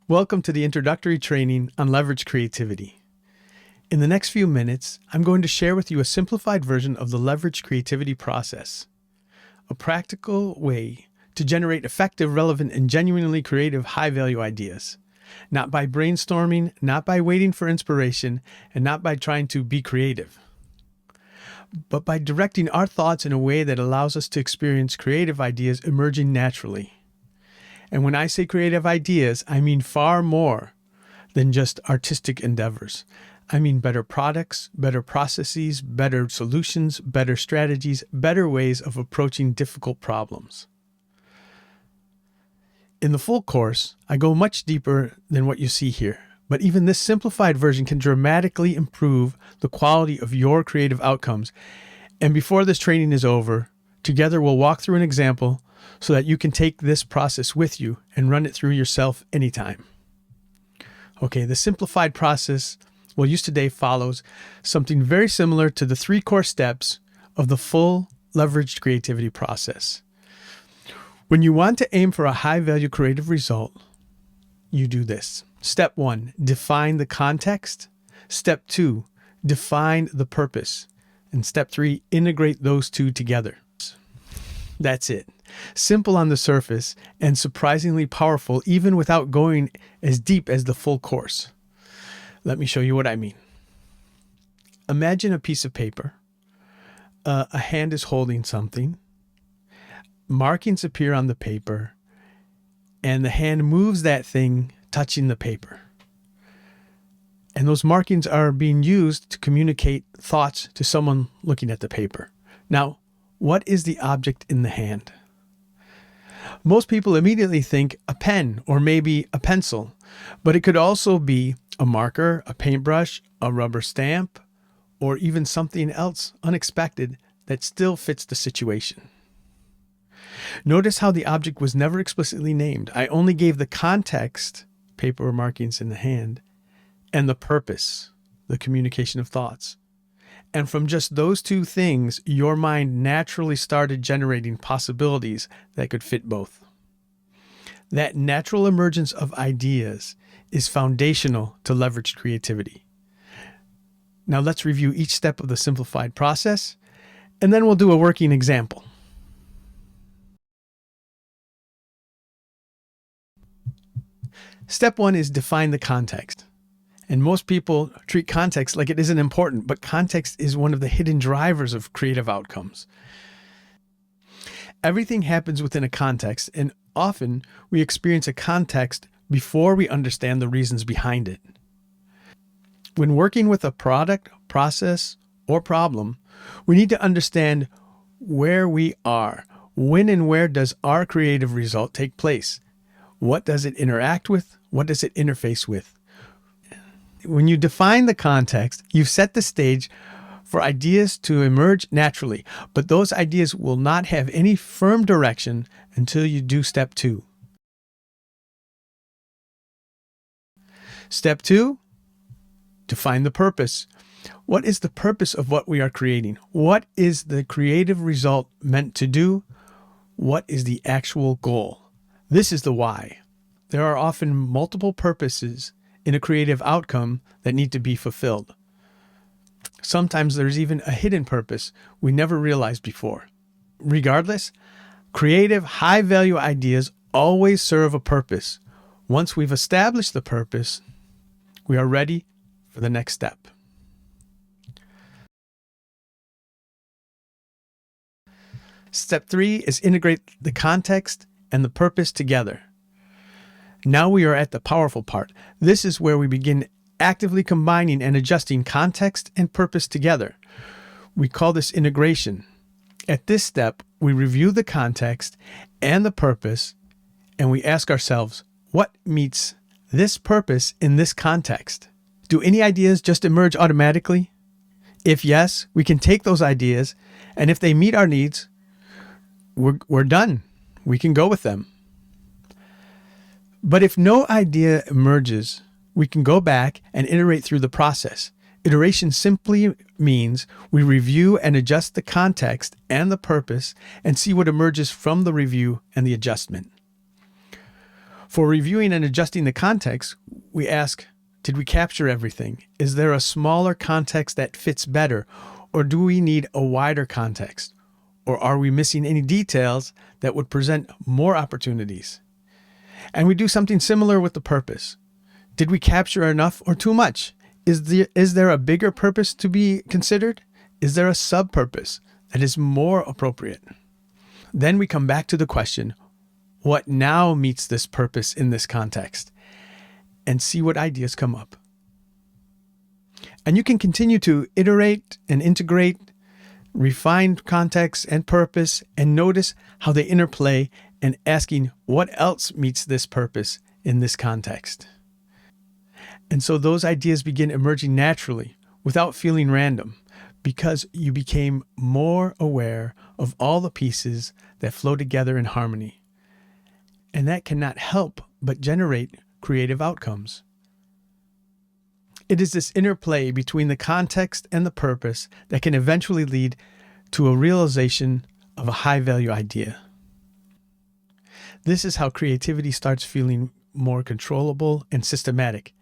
Welcome to the introductory training on leverage creativity. In the next few minutes, I'm going to share with you a simplified version of the leverage creativity process, a practical way to generate effective, relevant, and genuinely creative high-value ideas, not by brainstorming, not by waiting for inspiration, and not by trying to be creative, but by directing our thoughts in a way that allows us to experience creative ideas emerging naturally. And when I say creative ideas, I mean far more than just artistic endeavors. I mean better products, better processes, better solutions, better strategies, better ways of approaching difficult problems. In the full course, I go much deeper than what you see here, but even this simplified version can dramatically improve the quality of your creative outcomes. And before this training is over, together we'll walk through an example so that you can take this process with you and run it through yourself anytime. Okay, the simplified process we'll use today follows something very similar to the 3 core steps of the full leveraged creativity process. When you want to aim for a high-value creative result, you do this. Step 1, define the context. Step 2, define the purpose. And step 3, integrate those two together. That's it. Simple on the surface and surprisingly powerful even without going as deep as the full course. Let me show you what I mean. Imagine a piece of paper. A hand is holding something. Markings appear on the paper, and the hand moves that thing, touching the paper. And those markings are being used to communicate thoughts to someone looking at the paper. Now, what is the object in the hand? Most people immediately think a pen or maybe a pencil, but it could also be a marker, a paintbrush, a rubber stamp, or even something else unexpected that still fits the situation. Notice how the object was never explicitly named. I only gave the context, paper or markings in the hand, and the purpose, the communication of thoughts. And from just those 2 things, your mind naturally started generating possibilities that could fit both. That natural emergence of ideas is foundational to leveraged creativity. Now let's review each step of the simplified process, and then we'll do a working example. Step 1 is define the context. And most people treat context like it isn't important, but context is one of the hidden drivers of creative outcomes. Everything happens within a context, and often we experience a context before we understand the reasons behind it. When working with a product, process, or problem, we need to understand where we are. When and where does our creative result take place? What does it interact with? What does it interface with? When you define the context, you've set the stage for ideas to emerge naturally, but those ideas will not have any firm direction until you do step 2. Step 2, define the purpose. What is the purpose of what we are creating? What is the creative result meant to do? What is the actual goal? This is the why. There are often multiple purposes in a creative outcome that need to be fulfilled. Sometimes there's even a hidden purpose we never realized before. Regardless, creative, high-value ideas always serve a purpose. Once we've established the purpose, we are ready for the next step. Step 3 is integrate the context and the purpose together. Now we are at the powerful part. This is where we begin actively combining and adjusting context and purpose together. We call this integration. At this step, we review the context and the purpose, and we ask ourselves, what meets this purpose in this context? Do any ideas just emerge automatically? If yes, we can take those ideas, and if they meet our needs, we're done. We can go with them. But if no idea emerges, we can go back and iterate through the process. Iteration simply means we review and adjust the context and the purpose and see what emerges from the review and the adjustment. For reviewing and adjusting the context, we ask, did we capture everything? Is there a smaller context that fits better? Or do we need a wider context? Or are we missing any details that would present more opportunities? And we do something similar with the purpose. Did we capture enough or too much? Is there a bigger purpose to be considered? Is there a sub-purpose that is more appropriate? Then we come back to the question, what now meets this purpose in this context? And see what ideas come up. And you can continue to iterate and integrate, refine context and purpose, and notice how they interplay, and asking what else meets this purpose in this context. And so those ideas begin emerging naturally without feeling random, because you became more aware of all the pieces that flow together in harmony. And that cannot help but generate creative outcomes. It is this interplay between the context and the purpose that can eventually lead to a realization of a high-value idea. This is how creativity starts feeling more controllable and systematic,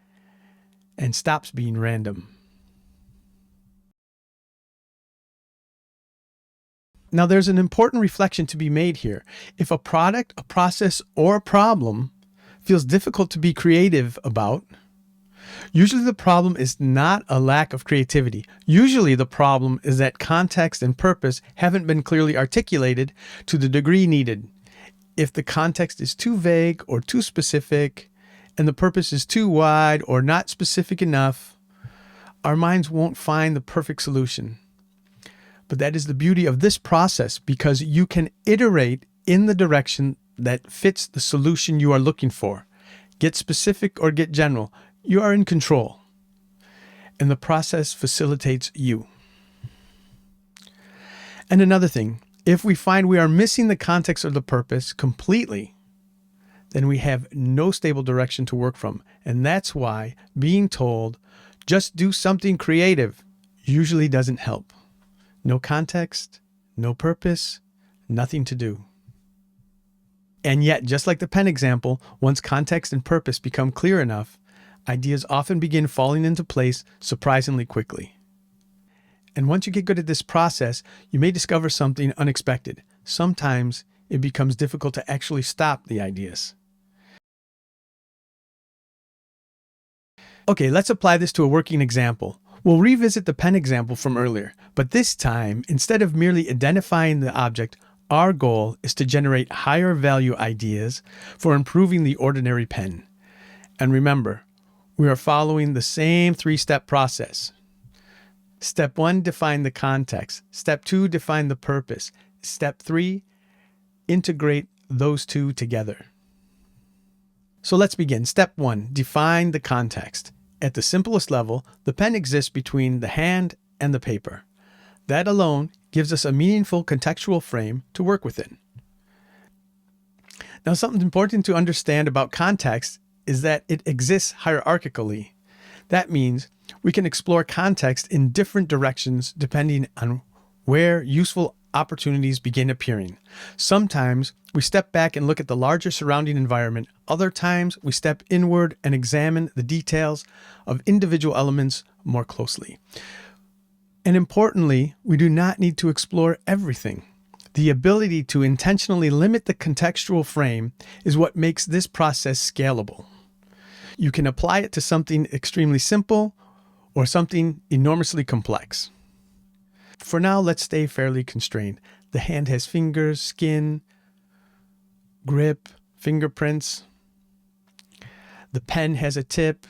and stops being random. Now, there's an important reflection to be made here. If a product, a process, or a problem feels difficult to be creative about, usually the problem is not a lack of creativity. Usually the problem is that context and purpose haven't been clearly articulated to the degree needed. If the context is too vague or too specific, and the purpose is too wide or not specific enough, our minds won't find the perfect solution. But that is the beauty of this process, because you can iterate in the direction that fits the solution you are looking for. Get specific or get general. You are in control. And the process facilitates you. And another thing, if we find we are missing the context or the purpose completely, then we have no stable direction to work from. And that's why being told, just do something creative, usually doesn't help. No context, no purpose, nothing to do. And yet, just like the pen example, once context and purpose become clear enough, ideas often begin falling into place surprisingly quickly. And once you get good at this process, you may discover something unexpected. Sometimes it becomes difficult to actually stop the ideas. Okay, let's apply this to a working example. We'll revisit the pen example from earlier, but this time, instead of merely identifying the object, our goal is to generate higher value ideas for improving the ordinary pen. And remember, we are following the same three-step process. Step 1, define the context. Step 2, define the purpose. Step 3, integrate those two together. So let's begin. Step 1, define the context. At the simplest level, the pen exists between the hand and the paper. That alone gives us a meaningful contextual frame to work within. Now, something important to understand about context is that it exists hierarchically. That means we can explore context in different directions depending on where useful opportunities begin appearing. Sometimes we step back and look at the larger surrounding environment. Other times we step inward and examine the details of individual elements more closely. And importantly, we do not need to explore everything. The ability to intentionally limit the contextual frame is what makes this process scalable. You can apply it to something extremely simple or something enormously complex. For now, let's stay fairly constrained. The hand has fingers, skin, grip, fingerprints. The pen has a tip,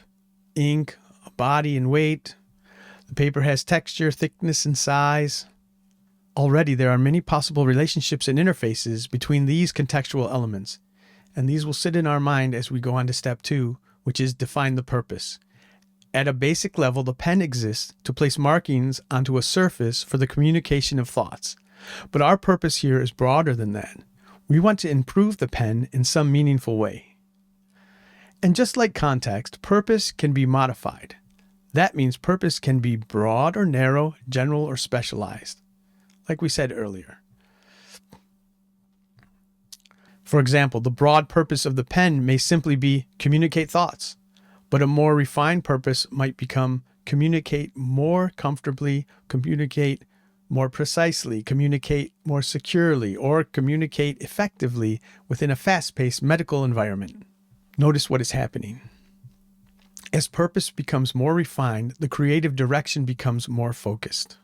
ink, a body and weight. The paper has texture, thickness, and size. Already, there are many possible relationships and interfaces between these contextual elements, and these will sit in our mind as we go on to step 2, which is define the purpose. At a basic level, the pen exists to place markings onto a surface for the communication of thoughts. But our purpose here is broader than that. We want to improve the pen in some meaningful way. And just like context, purpose can be modified. That means purpose can be broad or narrow, general or specialized, like we said earlier. For example, the broad purpose of the pen may simply be communicate thoughts, but a more refined purpose might become communicate more comfortably, communicate more precisely, communicate more securely, or communicate effectively within a fast-paced medical environment. Notice what is happening. As purpose becomes more refined, the creative direction becomes more focused.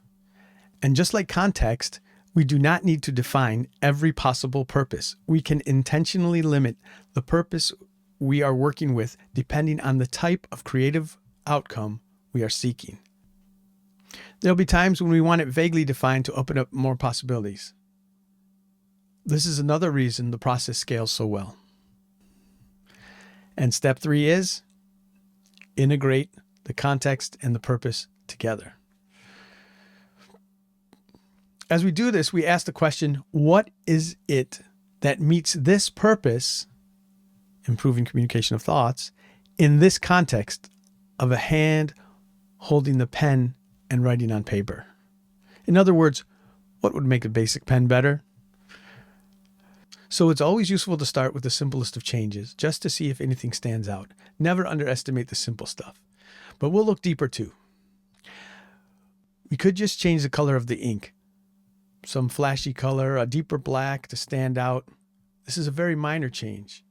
And just like context, we do not need to define every possible purpose. We can intentionally limit the purpose we are working with depending on the type of creative outcome we are seeking. There'll be times when we want it vaguely defined to open up more possibilities. This is another reason the process scales so well. And step 3 is integrate the context and the purpose together. As we do this, we ask the question, what is it that meets this purpose, improving communication of thoughts, in this context of a hand holding the pen and writing on paper? In other words, what would make a basic pen better? So it's always useful to start with the simplest of changes, just to see if anything stands out. Never underestimate the simple stuff. But we'll look deeper too. We could just change the color of the ink. Some flashy color, a deeper black to stand out. This is a very minor change.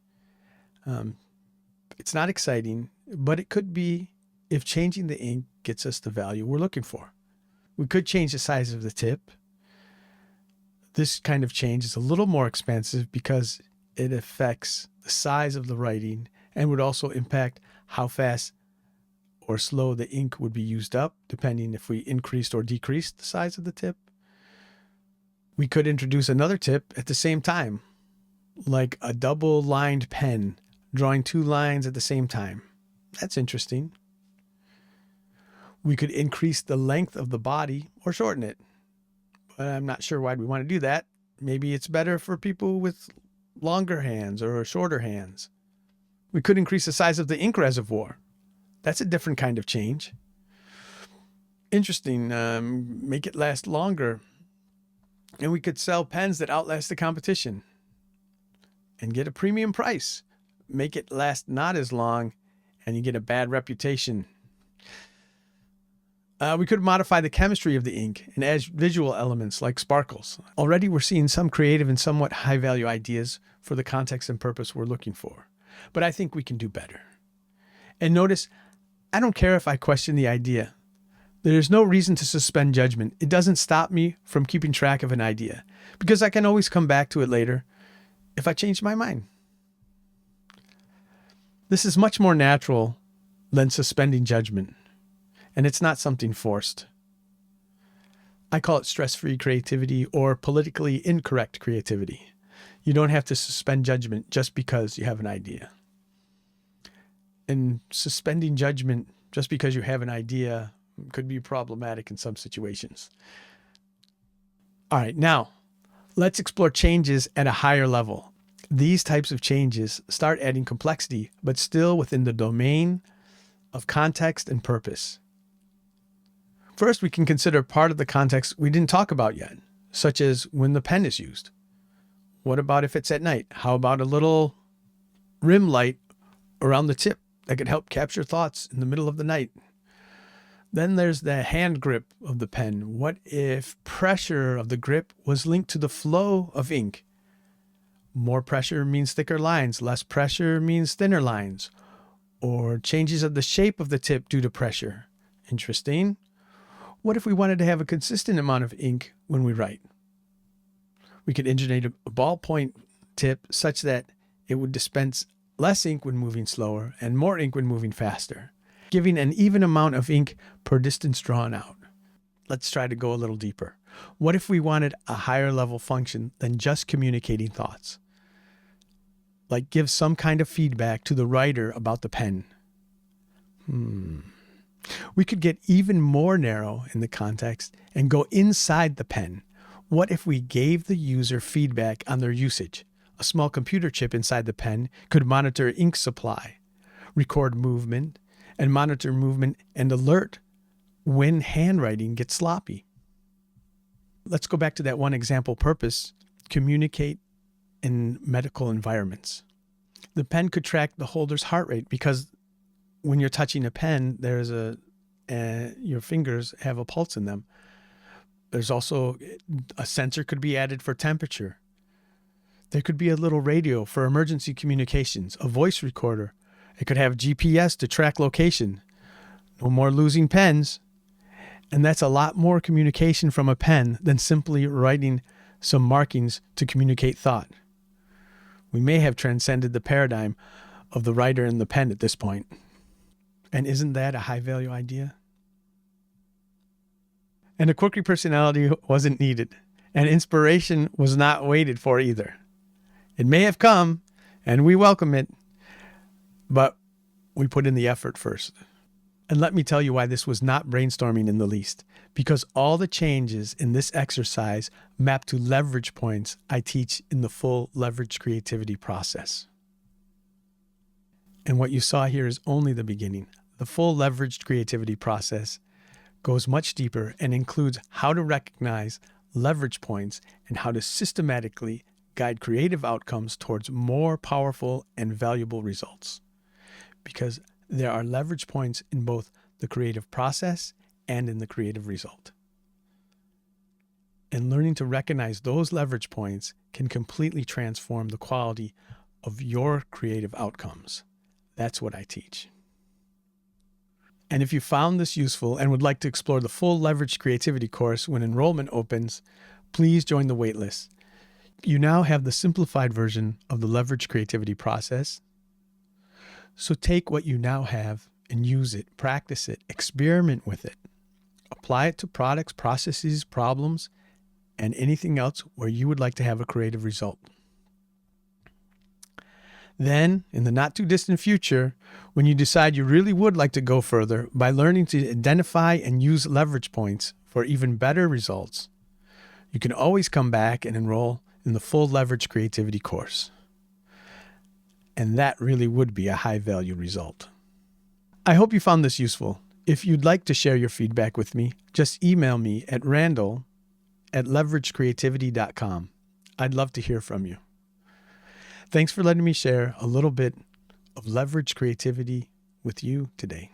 It's not exciting, but it could be if changing the ink gets us the value we're looking for. We could change the size of the tip. This kind of change is a little more expensive because it affects the size of the writing and would also impact how fast or slow the ink would be used up, depending if we increased or decreased the size of the tip. We could introduce another tip at the same time, like a double-lined pen, drawing 2 lines at the same time. That's interesting. We could increase the length of the body or shorten it. But I'm not sure why we want to do that. Maybe it's better for people with longer hands or shorter hands. We could increase the size of the ink reservoir. That's a different kind of change. Interesting. Make it last longer. And we could sell pens that outlast the competition and get a premium price. Make it last not as long and you get a bad reputation. We could modify the chemistry of the ink and add visual elements like sparkles. Already we're seeing some creative and somewhat high-value ideas for the context and purpose we're looking for. But I think we can do better. And notice, I don't care if I question the idea. There's no reason to suspend judgment. It doesn't stop me from keeping track of an idea because I can always come back to it later if I change my mind. This is much more natural than suspending judgment. And it's not something forced. I call it stress-free creativity or politically incorrect creativity. You don't have to suspend judgment just because you have an idea. And suspending judgment just because you have an idea could be problematic in some situations. All right, now let's explore changes at a higher level. These types of changes start adding complexity, but still within the domain of context and purpose. First, we can consider part of the context we didn't talk about yet, such as when the pen is used. What about if it's at night? How about a little rim light around the tip that could help capture thoughts in the middle of the night? Then there's the hand grip of the pen. What if pressure of the grip was linked to the flow of ink? More pressure means thicker lines, less pressure means thinner lines, or changes of the shape of the tip due to pressure. Interesting. What if we wanted to have a consistent amount of ink when we write? We could engineer a ballpoint tip such that it would dispense less ink when moving slower and more ink when moving faster, giving an even amount of ink per distance drawn out. Let's try to go a little deeper. What if we wanted a higher level function than just communicating thoughts? Like give some kind of feedback to the writer about the pen. We could get even more narrow in the context and go inside the pen. What if we gave the user feedback on their usage? A small computer chip inside the pen could monitor ink supply, record movement, and monitor movement and alert when handwriting gets sloppy. Let's go back to that one example purpose, communicate in medical environments. The pen could track the holder's heart rate because when you're touching a pen, there's your fingers have a pulse in them. There's also a sensor could be added for temperature. There could be a little radio for emergency communications, a voice recorder. It could have GPS to track location. No more losing pens. And that's a lot more communication from a pen than simply writing some markings to communicate thought. We may have transcended the paradigm of the writer and the pen at this point. And isn't that a high-value idea? And a quirky personality wasn't needed, and inspiration was not waited for either. It may have come, and we welcome it, but we put in the effort first. And let me tell you why this was not brainstorming in the least, because all the changes in this exercise map to leverage points I teach in the full leverage creativity process. And what you saw here is only the beginning. The full leveraged creativity process goes much deeper and includes how to recognize leverage points and how to systematically guide creative outcomes towards more powerful and valuable results. Because there are leverage points in both the creative process and in the creative result. And learning to recognize those leverage points can completely transform the quality of your creative outcomes. That's what I teach. And if you found this useful and would like to explore the full Leveraged Creativity course when enrollment opens, please join the waitlist. You now have the simplified version of the Leveraged Creativity process. So take what you now have and use it, practice it, experiment with it. Apply it to products, processes, problems, and anything else where you would like to have a creative result. Then, in the not too distant future, when you decide you really would like to go further by learning to identify and use leverage points for even better results, you can always come back and enroll in the full Leverage Creativity course. And that really would be a high-value result. I hope you found this useful. If you'd like to share your feedback with me, just email me at randall@leveragecreativity.com. I'd love to hear from you. Thanks for letting me share a little bit of leverage creativity with you today.